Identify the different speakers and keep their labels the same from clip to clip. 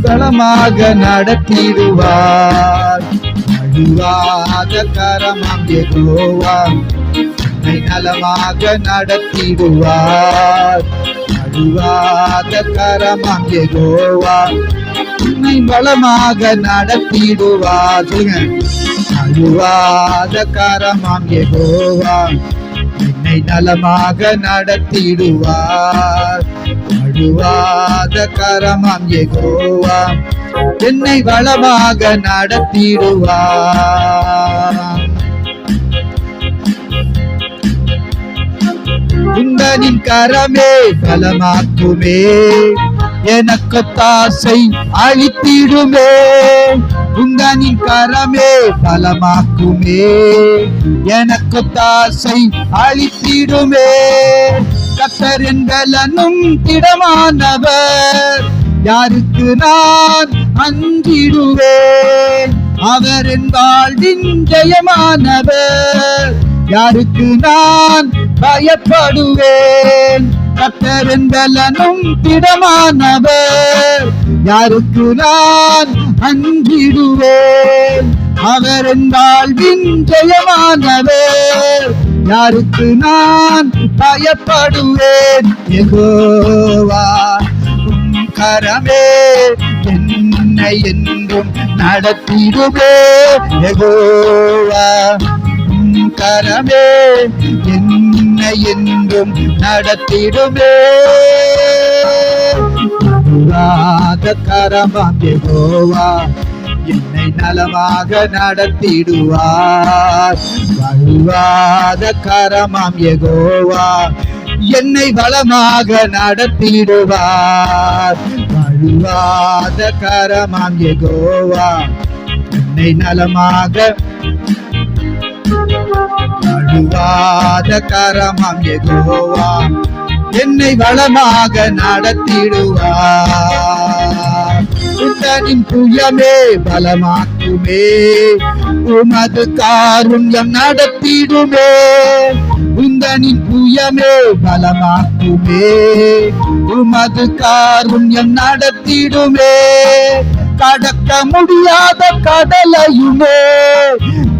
Speaker 1: பலமாக நடத்திடுவார். நழுவாத கரமாம் யெகோவா என்னை நலமாக நடத்திடுவார். நழுவாத கரமாம் யெகோவா என்னை பலமாக நடத்திடுவார். சொல்லுங்க. நழுவாத கரமாம் யெகோவா என்னை நலமாக நடத்திடுவார். நழுவாத கரமாம் யெகோவா என்னை வளமாக நடத்திடுவார். உந்தனின் கரமே பலமாக்குமே, எனக்கு தாசை அளித்திடுமே. உந்தனின் கரமே பலமாக்குமே, எனக்கு தாசை அளித்திடுமே. கர்த்தர் என்பலனும் திடமானவர், யாருக்கு நான் அஞ்சிடுவேன். அவர் என் வாழ்வின் ஜெயமானவர், யாருக்கு நான் பயப்படுவேன். கர்த்தர் என்பலனும் திடமானவர், யாருக்கு நான் அஞ்சிடுவேன். அவர் என் வாழ்வின் ஜெயமானவர், யாருக்கு நான் பயப்படுவேன். யெகோவா உம் கரமே என்னை என்றும் நடத்திடுமே. யெகோவா உம் கரமே என்னை என்றும் நடத்திடுமே. நழுவாத கரமாம் யெகோவா என்னை நலமாக நடத்திடுவார். நழுவாத கரமாம் யெகோவா என்னை பலமாக நடத்திடுவார். நழுவாத கரமாம் யெகோவா என்னை நலமாக நழுவாத கரமாம் யெகோவா என்னை வளமாக நடத்திடுவார். உந்தனின் புயமே பலமாக்குமே, உமது காருண்யம் நடத்திடுமே. உந்தனின் புயமே பலமாக்குமே, உமது காருண்யம் நடத்திடுமே. கடக்க முடியாத கடலையுமே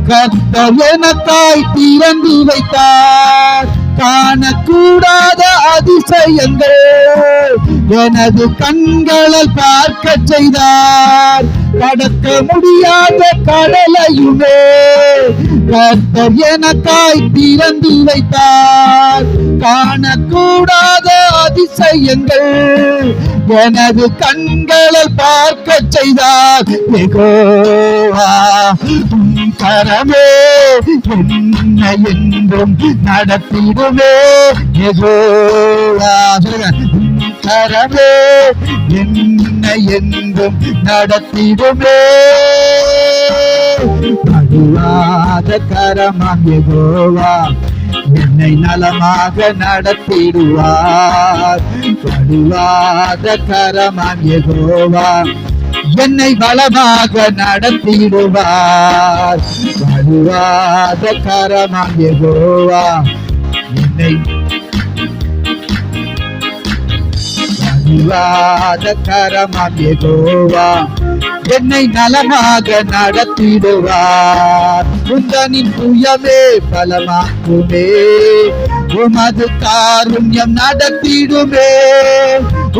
Speaker 1: கர்த்தர் எனக்காய் திறந்து வைத்தார். காணக்கூடாத அதிசயங்கள் எனது கண்களால் பார்க்க செய்தார். கடக்க முடியாத கடலையுமே கர்த்தர் எனக்காய் திறந்து வைத்தார். காணக்கூடாத அதிசயங்கள் எனது கண்களால் பார்க்க செய்தார். யெகோவா உம் கரமே என்னை என்றும் நடத்திடுமே. யெகோவா உம் கரமே என்னை என்றும் நடத்திடுமே. நழுவாத கரமாம் யெகோவா என்னை நலமாக நடத்திடுவார். நழுவாத கரமாம் யெகோவா என்னை பலமாக நடத்திடுவார். நழுவாத கரமாம் யெகோவா என்னை நழுவாத கரமாம் யெகோவா என்னை நலமாக நடத்திடுவார். உந்தனின் புயமே பலமாக்குமே, உமது காருண்யம் நடத்திடுமே.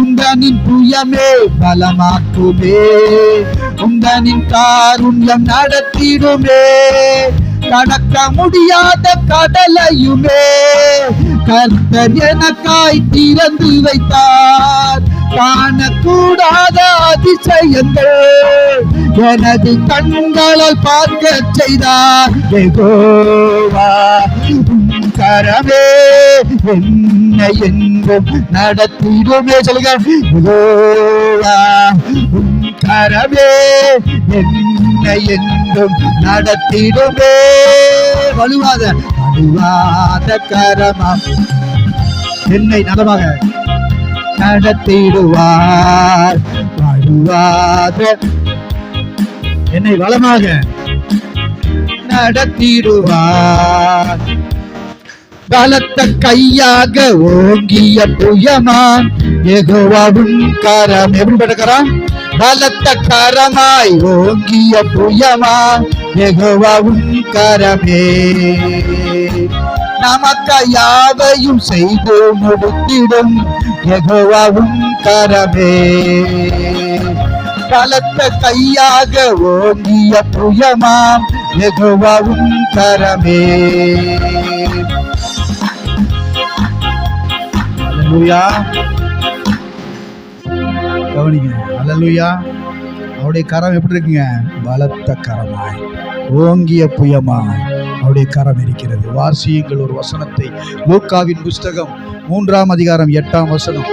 Speaker 1: உந்தனின் புயமே பலமாக்குமே, உந்தனின் காருண்யம் நடத்திடுமே. கடக்க முடியாத கடலையுமே கர்த்தர் எனக்காய் திறந்து வைத்தார். காணக்கூடாத அதிசயங்கள் எனது கண்களால் பார்க்க செய்தார். யெகோவா உம் கரமே என்னை என்றும் நடத்திடுமே. சொல்லுங்க. யெகோவா உம் கரமே என்னை என்றும் நடத்திடுமே. வலுவாத கரமாம் என்னை நலமாக நடத்திடுவார். வலுவாத என்னை வளமாக நடத்திடுவார். பலத்த கையாக ஓங்கிய புயமான் யெகோவாவின் கரம். எப்படிப்பட்ட கரம்? பலத்த கரமாய் ஓங்கிய புயமா யெகோவாவும் கரமே. நமக்கு யாவையும் செய்து முடித்திடும் யெகோவாவும் கரமே. பலத்த கையாக ஓங்கிய புயமாம் யெகோவாவும் கரமே. அல்லேலூயா. கவனிங்க, அல்லேலூயா. அவருடைய கரம் எப்படி இருக்குங்க? பலத்த கரமாய் ஓங்கிய புயமாய் அவருடைய கரம் இருக்கிறது. வாசியுங்கள் ஒரு வசனத்தை. லூக்காவின் புஸ்தகம் 3 அதிகாரம் 8 வசனம்.